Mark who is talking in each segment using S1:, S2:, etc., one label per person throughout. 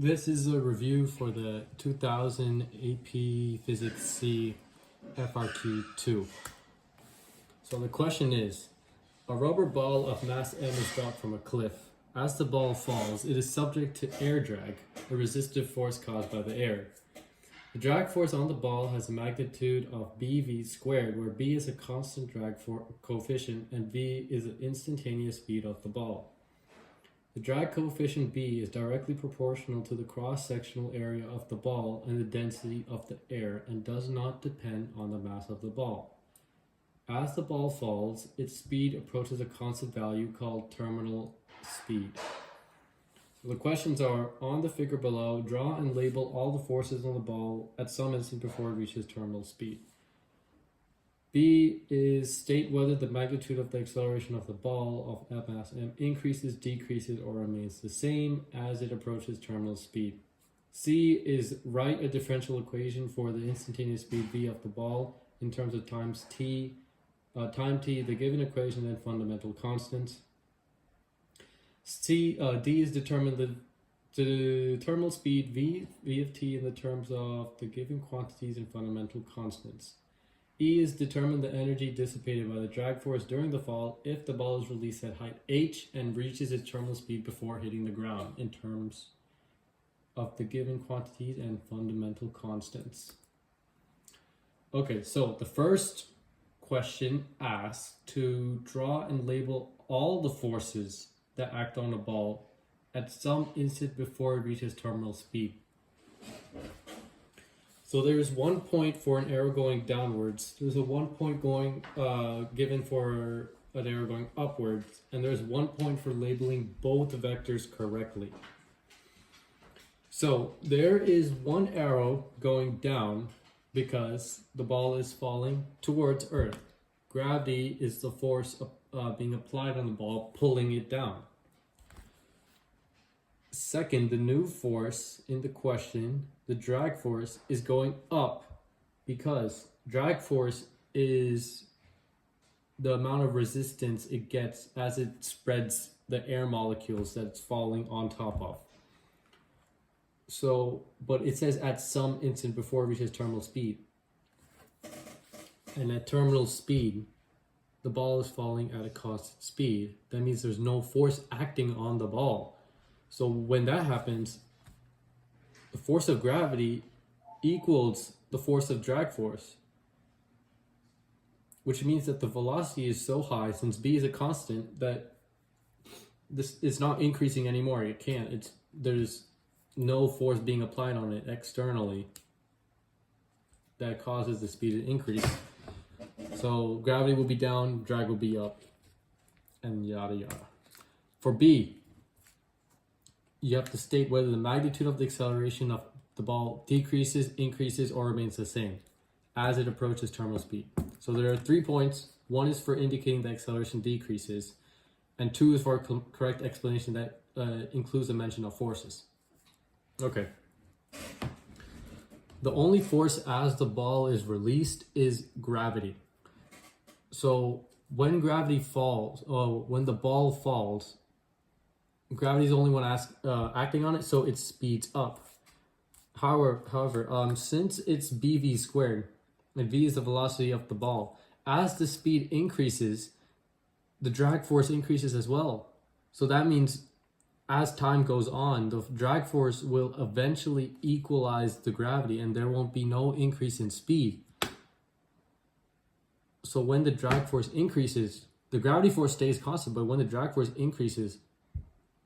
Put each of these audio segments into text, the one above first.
S1: This is a review for the 2000 AP Physics C FRQ 2. So the question is, a rubber ball of mass m is dropped from a cliff. As the ball falls, it is subject to air drag, a resistive force caused by the air. The drag force on the ball has a magnitude of bv squared, where b is a constant drag coefficient and v is the instantaneous speed of the ball. The drag coefficient b is directly proportional to the cross-sectional area of the ball and the density of the air and does not depend on the mass of the ball. As the ball falls, its speed approaches a constant value called terminal speed. So the questions are, on the figure below, draw and label all the forces on the ball at some instant before it reaches terminal speed. B is state whether the magnitude of the acceleration of the ball of F mass m increases, decreases, or remains the same as it approaches terminal speed. C is write a differential equation for the instantaneous speed v of the ball in terms of time t, the given equation, and fundamental constants. D is determine the terminal speed v of t in the terms of the given quantities and fundamental constants. E is determine the energy dissipated by the drag force during the fall if the ball is released at height h and reaches its terminal speed before hitting the ground in terms of the given quantities and fundamental constants. Okay, so the first question asks to draw and label all the forces that act on a ball at some instant before it reaches terminal speed. So there's 1 point for an arrow going downwards, there's a 1 point going given for an arrow going upwards, and there's 1 point for labeling both vectors correctly. So there is one arrow going down because the ball is falling towards Earth. Gravity is the force being applied on the ball, pulling it down. Second, the new force in the question, the drag force, is going up because drag force is the amount of resistance it gets as it spreads the air molecules that it's falling on top of. So, but it says at some instant before it reaches terminal speed. And at terminal speed, the ball is falling at a constant speed. That means there's no force acting on the ball. So when that happens, the force of gravity equals the force of drag force, which means that the velocity is so high, since b is a constant, that this is not increasing anymore. It can't. There's no force being applied on it externally that causes the speed to increase. So gravity will be down, drag will be up, and yada yada. For b, you have to state whether the magnitude of the acceleration of the ball decreases, increases, or remains the same as it approaches terminal speed. So there are 3 points. 1 is for indicating the acceleration decreases, and 2 is for a correct explanation that includes a mention of forces. Okay. The only force as the ball is released is gravity. So when gravity falls, when the ball falls, gravity is the only one acting on it, so it speeds up. However, since it's bv squared, and v is the velocity of the ball, as the speed increases, the drag force increases as well. So that means as time goes on, the drag force will eventually equalize the gravity, and there won't be no increase in speed. So when the drag force increases, the gravity force stays constant, but when the drag force increases,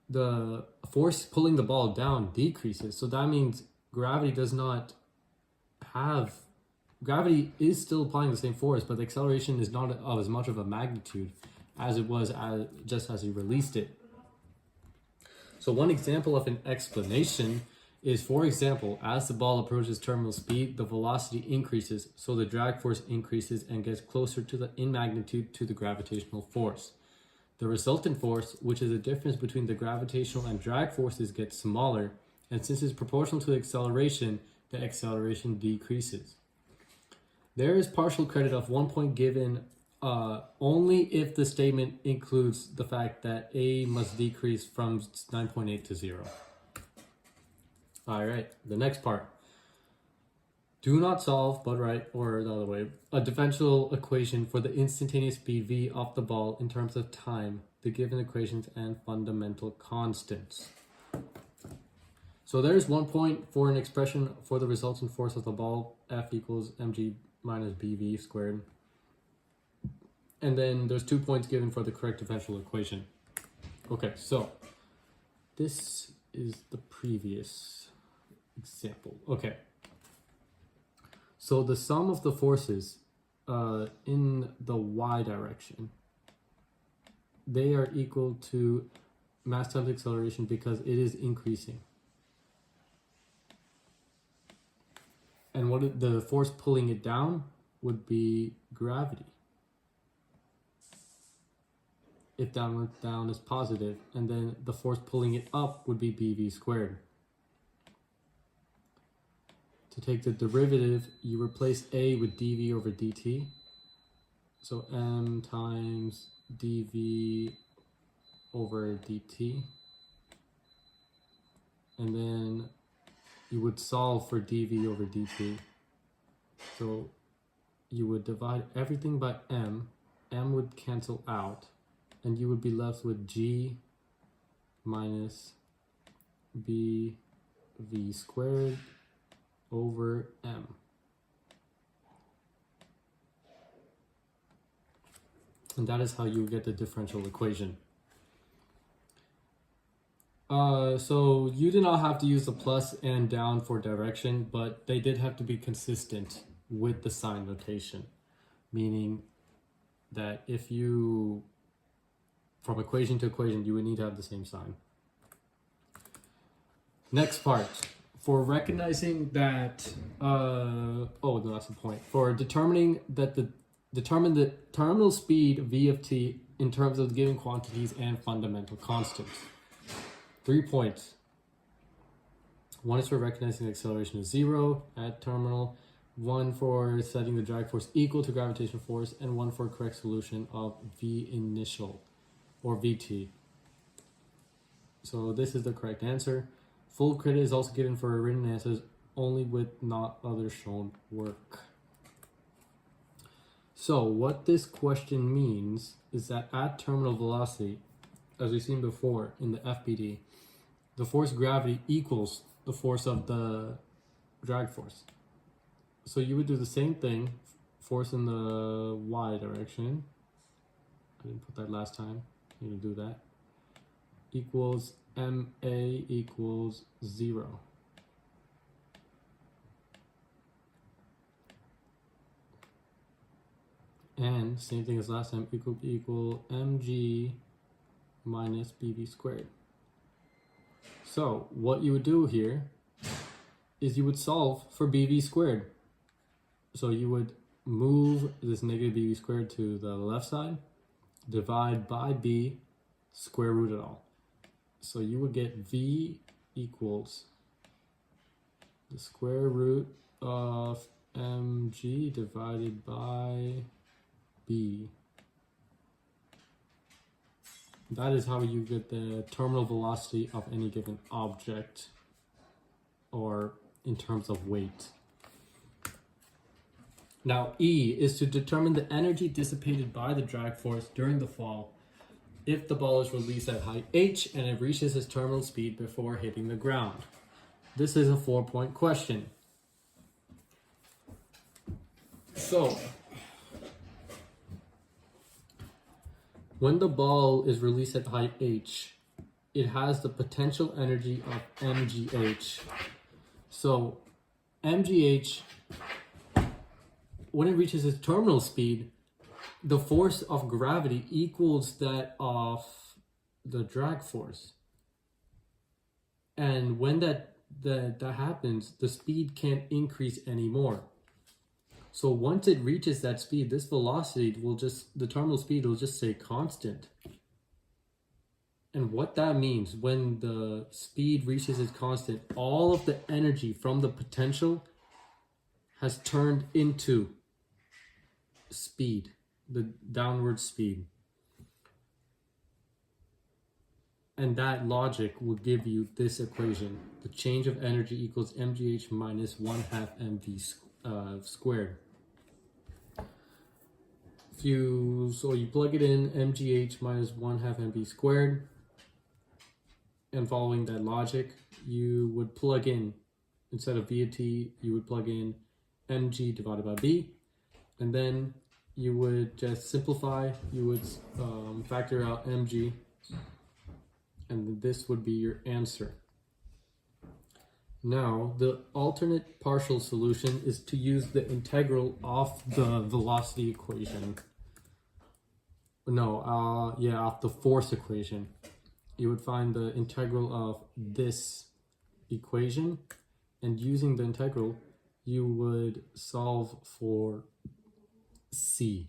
S1: the force pulling the ball down decreases. So that means gravity is still applying the same force, but the acceleration is not of as much of a magnitude as it was just as you released it. So one example of an explanation is, for example, as the ball approaches terminal speed, the velocity increases, so the drag force increases and gets closer in magnitude to the gravitational force. The resultant force, which is the difference between the gravitational and drag forces, gets smaller, and since it's proportional to the acceleration decreases. There is partial credit of 1 point given only if the statement includes the fact that A must decrease from 9.8 to 0. All right, the next part. Do not solve, but write, or the other way, a differential equation for the instantaneous speed v of the ball in terms of time, the given equations, and fundamental constants. So there's 1 point for an expression for the resultant force of the ball, F equals mg minus bv squared. And then there's 2 points given for the correct differential equation. Okay, so this is the previous example. Okay. So the sum of the forces in the y direction, they are equal to mass times acceleration because it is increasing. And what the force pulling it down would be gravity. If down is positive, and then the force pulling it up would be bv squared. To take the derivative, you replace a with dv over dt. So m times dv over dt. And then you would solve for dv over dt. So you would divide everything by m would cancel out, and you would be left with g minus bv squared over m. And that is how you get the differential equation. So you did not have to use the plus and down for direction, but they did have to be consistent with the sign notation, meaning that if you, from equation to equation, you would need to have the same sign. Next part. For recognizing that, oh no, that's the point. For determining that determine the terminal speed v of t in terms of the given quantities and fundamental constants. 3 points. One is for recognizing the acceleration is 0 at terminal, one for setting the drag force equal to gravitational force, and one for correct solution of v initial or vt. So this is the correct answer. Full credit is also given for written answers only with not other shown work. So what this question means is that at terminal velocity, as we've seen before in the FBD, the force of gravity equals the force of the drag force. So you would do the same thing, force in the y direction. I didn't put that last time. You need to do that. Equals ma equals 0. And same thing as last time, equal mg minus bv squared. So what you would do here is you would solve for bv squared. So you would move this negative bv squared to the left side, divide by b, square root it all. So you would get v equals the square root of mg divided by b. That is how you get the terminal velocity of any given object, or in terms of weight. Now E is to determine the energy dissipated by the drag force during the fall if the ball is released at height h and it reaches its terminal speed before hitting the ground. This is a 4-point question. So, when the ball is released at height h, it has the potential energy of mgh. So, mgh, when it reaches its terminal speed, the force of gravity equals that of the drag force. And when that happens, the speed can't increase anymore. So once it reaches that speed, this velocity will just, the terminal speed will just stay constant. And what that means, when the speed reaches its constant, all of the energy from the potential has turned into speed, the downward speed. And that logic will give you this equation. The change of energy equals mgh minus 1/2 mv squared. So you plug it in, mgh minus 1/2 mv squared, and following that logic, you would plug in, instead of v of t, you would plug in mg divided by b, and then you would just simplify, you would factor out mg, and this would be your answer. Now, the alternate partial solution is to use the integral of the velocity equation. Off the force equation. You would find the integral of this equation, and using the integral, you would solve for c.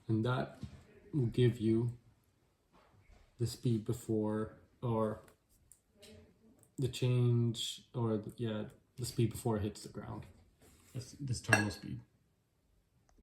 S1: And that will give you the speed before, or the change, or the speed before it hits the ground. This terminal speed.